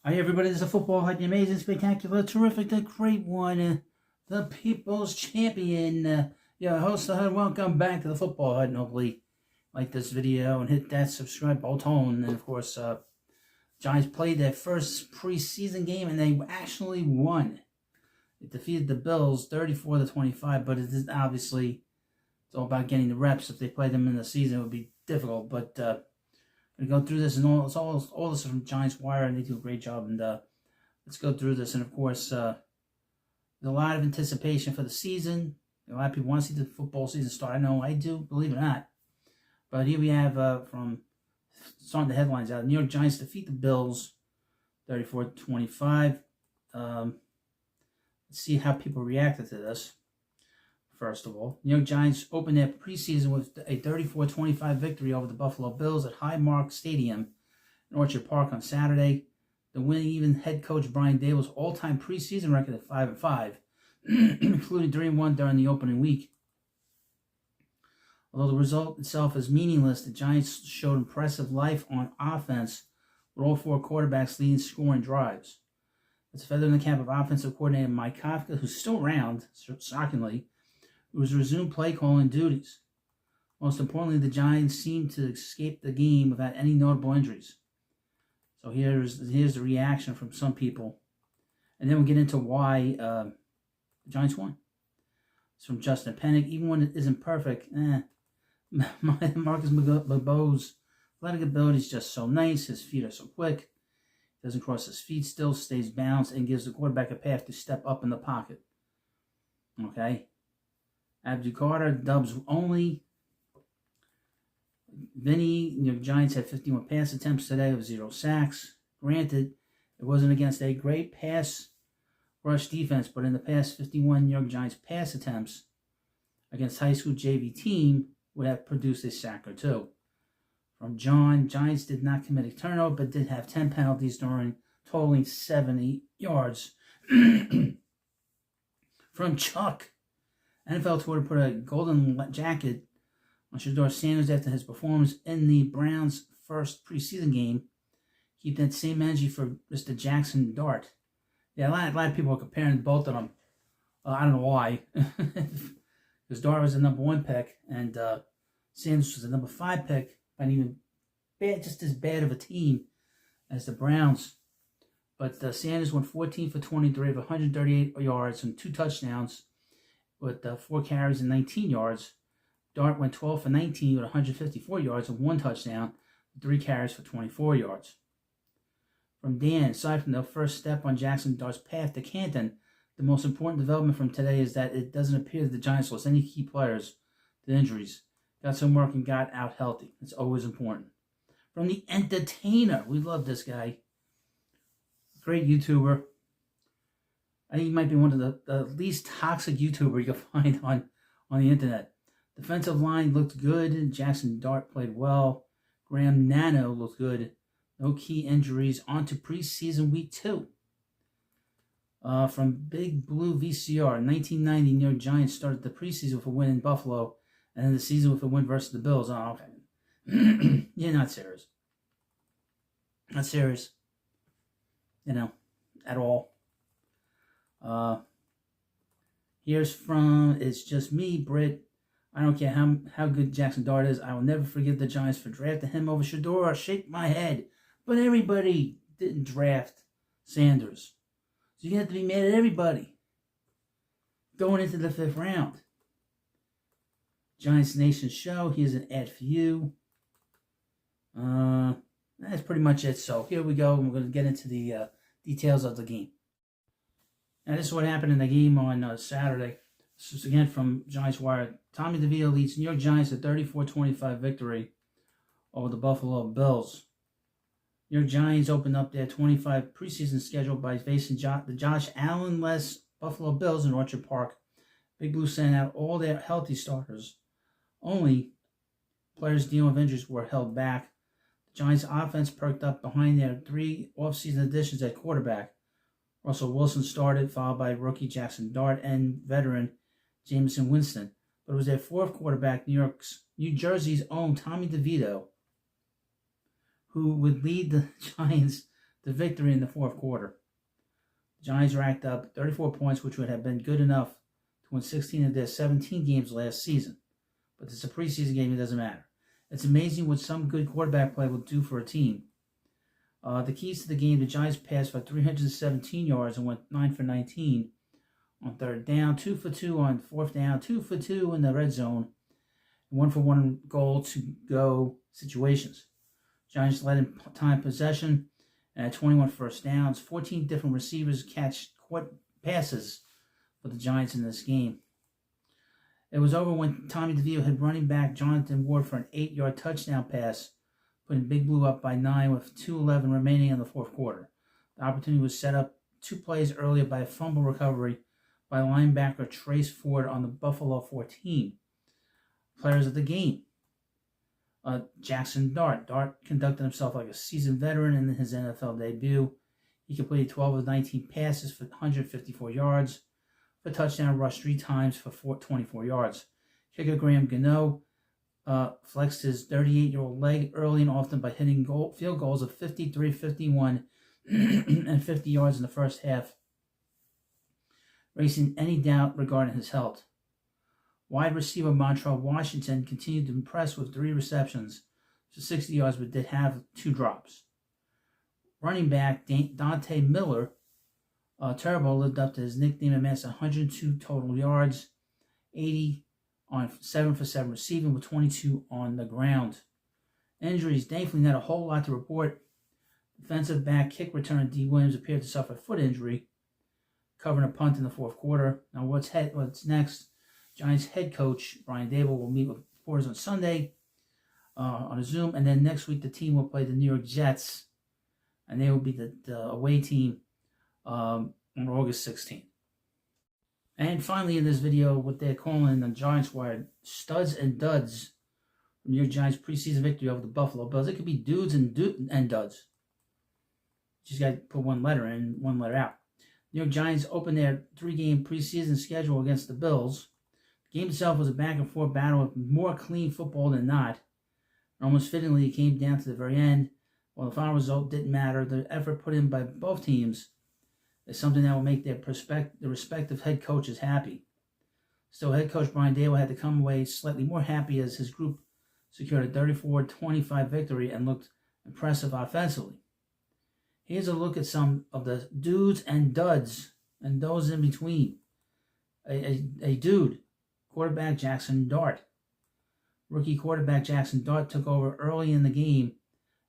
Hi everybody, this is a football hype, the amazing, spectacular, terrific, the great one, the people's champion, your host, welcome back to the football hype, and hopefully like this video and hit that subscribe button. And of course, Giants played their first preseason game and they actually won. It defeated the Bills 34-25, but it is obviously, it's all about getting the reps. If they played them in the season, it would be difficult, but we go through this, and all this is from Giants Wire, and they do a great job. And let's go through this. And of course, there's a lot of anticipation for the season. A lot of people want to see the football season start. I know I do, believe it or not. But here we have from starting the headlines out. New York Giants defeat the Bills 34-25. Let's see how people reacted to this. First of all, New York Giants opened their preseason with a 34-25 victory over the Buffalo Bills at Highmark Stadium in Orchard Park on Saturday. The winning even head coach Brian Daboll's all-time preseason record at 5-5, including 3-1 during the opening week. Although the result itself is meaningless, the Giants showed impressive life on offense with all four quarterbacks leading scoring drives. It's a feather in the cap of offensive coordinator Mike Kafka, who's still around, shockingly, who has resumed play calling duties. Most importantly, the Giants seemed to escape the game without any notable injuries. So here's the reaction from some people. And then we'll get into why the Giants won. It's from Justin Pennick. Even when it isn't perfect, Marcus McBo's athletic ability is just so nice. His feet are so quick. He doesn't cross his feet, still stays balanced, and gives the quarterback a path to step up in the pocket. Okay? Abdu Carter, Dubs only. Vinny, New York Giants had 51 pass attempts today with 0 sacks. Granted, it wasn't against a great pass rush defense, but in the past 51 New York Giants pass attempts against high school JV team would have produced a sack or two. From John, Giants did not commit a turnover, but did have 10 penalties totaling 70 yards. From Chuck, NFL Twitter put a golden jacket on Shedeur Sanders after his performance in the Browns' first preseason game. Keep that same energy for Mr. Jaxson Dart. Yeah, a lot of people are comparing both of them. I don't know why. Because Dart was the number 1 pick, and Sanders was the number 5 pick, and even just as bad of a team as the Browns. But Sanders went 14 for 23 of 138 yards and 2 touchdowns with 4 carries and 19 yards. Dart went 12 for 19 with 154 yards and 1 touchdown, 3 carries for 24 yards. From Dan, aside from the first step on Jaxson Dart's path to Canton, the most important development from today is that it doesn't appear that the Giants lost any key players to injuries. Got some work and got out healthy. It's always important. From the Entertainer, we love this guy. Great YouTuber. I think he might be one of the least toxic YouTuber you can find on the internet. Defensive line looked good. Jaxson Dart played well. Graham Nano looked good. No key injuries. On to preseason week 2. From Big Blue VCR, 1990, New York Giants started the preseason with a win in Buffalo, and then the season with a win versus the Bills. Oh, okay. You're not serious. Not serious. At all. Here's from It's Just Me, Britt. I don't care how good Jaxson Dart is. I will never forgive the Giants for drafting him over Shedeur. Shake my head. But everybody didn't draft Sanders. So you have to be mad at everybody going into the 5th round. Giants Nation Show. Here's an ad for you. That's pretty much it. So here we go. We're going to get into the details of the game. Now, this is what happened in the game on Saturday. This is again from Giants Wire. Tommy DeVito leads New York Giants to 34-25 victory over the Buffalo Bills. New York Giants opened up their 25 preseason schedule by facing the Josh Allen-less Buffalo Bills in Orchard Park. Big Blue sent out all their healthy starters. Only players dealing with injuries were held back. The Giants' offense perked up behind their 3 offseason additions at quarterback. Russell Wilson started, followed by rookie Jaxson Dart and veteran Jameson Winston. But it was their 4th quarterback, New Jersey's own Tommy DeVito, who would lead the Giants the victory in the fourth quarter. The Giants racked up 34 points, which would have been good enough to win 16 of their 17 games last season. But it's a preseason game, it doesn't matter. It's amazing what some good quarterback play will do for a team. The keys to the game, the Giants passed for 317 yards and went 9 for 19 on third down, 2 for 2 on fourth down, 2 for 2 in the red zone, 1 for 1 goal to go situations. Giants led in time possession and had 21 first downs. 14 different receivers catch passes for the Giants in this game. It was over when Tommy DeVito hit running back Jonathan Ward for an 8-yard touchdown pass, putting Big Blue up by 9 with 2:11 remaining in the fourth quarter. The opportunity was set up 2 plays earlier by a fumble recovery by linebacker Trace Ford on the Buffalo 14. Players of the game. Jaxson Dart. Dart conducted himself like a seasoned veteran in his NFL debut. He completed 12 of 19 passes for 154 yards. For touchdown, rushed 3 times for 24 yards. Kicker Graham Gano flexed his 38-year-old leg early and often by hitting field goals of 53, 51, and 50 yards in the first half, erasing any doubt regarding his health. Wide receiver Montrell Washington continued to impress with 3 receptions for 60 yards, but did have 2 drops. Running back Dante Miller, Turbo, lived up to his nickname, amassed 102 total yards, 80 on 7 for 7 receiving, with 22 on the ground. Injuries, thankfully not a whole lot to report. Defensive back kick returner D. Williams appeared to suffer a foot injury, covering a punt in the fourth quarter. Now what's next? Giants head coach Brian Daboll will meet with reporters on Sunday on a Zoom, and then next week the team will play the New York Jets, and they will be the away team on August 16th. And finally in this video, what they're calling the Giants wire studs and duds from New York Giants preseason victory over the Buffalo Bills. It could be dudes and duds. Just got to put one letter in, one letter out. New York Giants opened their 3-game preseason schedule against the Bills. The game itself was a back-and-forth battle with more clean football than not. And almost fittingly, it came down to the very end. While the final result didn't matter, the effort put in by both teams is something that will make their respective head coaches happy. Still, head coach Brian Daboll had to come away slightly more happy as his group secured a 34-25 victory and looked impressive offensively. Here's a look at some of the dudes and duds and those in between. A dude, quarterback Jaxson Dart. Rookie quarterback Jaxson Dart took over early in the game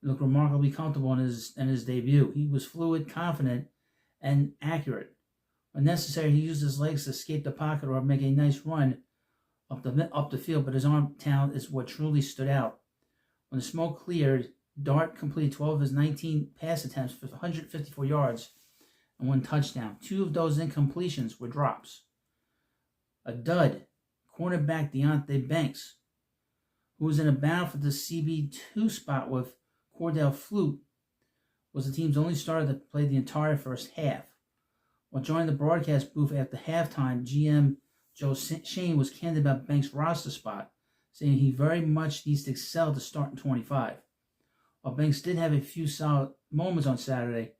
and looked remarkably comfortable in his debut. He was fluid, confident, and accurate. When necessary, he used his legs to escape the pocket or make a nice run up the field, but his arm talent is what truly stood out. When the smoke cleared, Dart completed 12 of his 19 pass attempts for 154 yards and 1 touchdown. 2 of those incompletions were drops. A dud, cornerback Deonte Banks, who was in a battle for the CB2 spot with Cordell Flute, was the team's only starter that played the entire first half. While joining the broadcast booth after halftime, GM Joe Shane was candid about Banks' roster spot, saying he very much needs to excel to start in 25. While Banks did have a few solid moments on Saturday,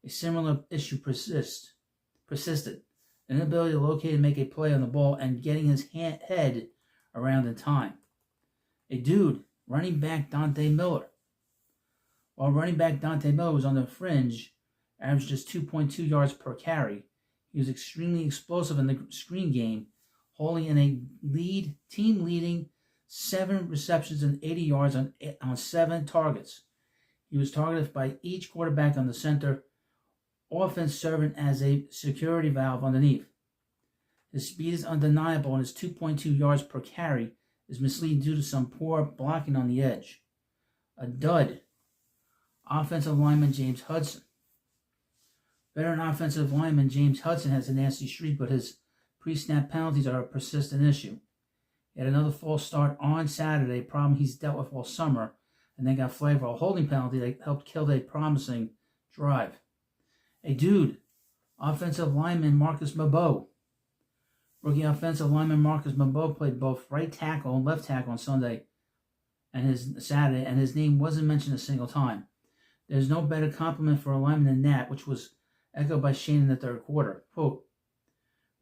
a similar issue persisted. An inability to locate and make a play on the ball and getting his head around in time. A dude, running back Dante Miller. While running back Dante Miller was on the fringe, averaged just 2.2 yards per carry, he was extremely explosive in the screen game, holding in a team-leading 7 receptions and 80 yards on 7 targets. He was targeted by each quarterback on the center, offense serving as a security valve underneath. His speed is undeniable, and his 2.2 yards per carry is misleading due to some poor blocking on the edge. A dud, offensive lineman James Hudson. Veteran offensive lineman James Hudson has a nasty streak, but his pre-snap penalties are a persistent issue. He had another false start on Saturday, a problem he's dealt with all summer, and then got flagged for a holding penalty that helped kill a promising drive. A dude, offensive lineman Marcus Mabeau. Rookie offensive lineman Marcus Mabeau played both right tackle and left tackle on Sunday and his name wasn't mentioned a single time. There's no better compliment for a lineman than that, which was echoed by Shane in the third quarter. Quote,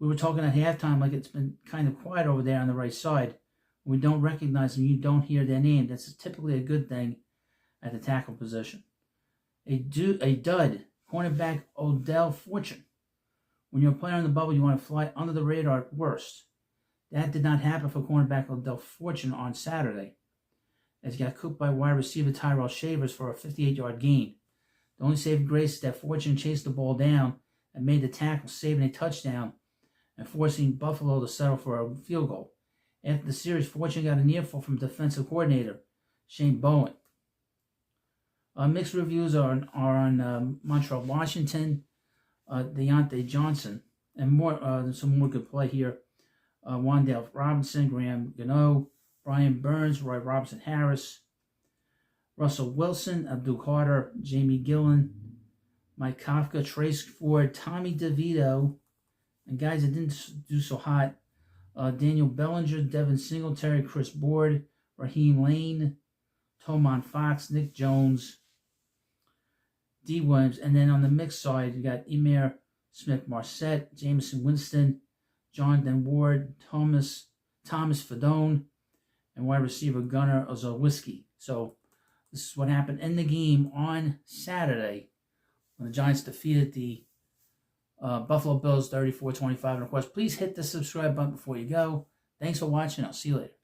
we were talking at halftime like it's been kind of quiet over there on the right side. When we don't recognize them, you don't hear their name. That's typically a good thing at the tackle position. A dud, cornerback Odell Fortune. When you're a player in the bubble, you want to fly under the radar at worst. That did not happen for cornerback Odell Fortune on Saturday, as he got cooked by wide receiver Tyrell Shavers for a 58-yard gain. The only saving grace is that Fortune chased the ball down and made the tackle, saving a touchdown and forcing Buffalo to settle for a field goal. After the series, Fortune got an earful from defensive coordinator Shane Bowen. Mixed reviews are on Montreal, Washington, Deontay Johnson, and more. There's some more good play here. Wan'Dale Robinson, Graham Gano, Brian Burns, Roy Robinson Harris, Russell Wilson, Abdul Carter, Jamie Gillen, Mike Kafka, Trace Ford, Tommy DeVito, and guys that didn't do so hot, Daniel Bellinger, Devin Singletary, Chris Board, Raheem Lane, Tomon Fox, Nick Jones, D. Williams, and then on the mixed side, you got Emir Smith-Marset, Jameson Winston, Jonathan Ward, Thomas Fadone, and wide receiver Gunnar Ozolwiski. So this is what happened in the game on Saturday when the Giants defeated the Buffalo Bills 34-25. And of course, please hit the subscribe button before you go. Thanks for watching. I'll see you later.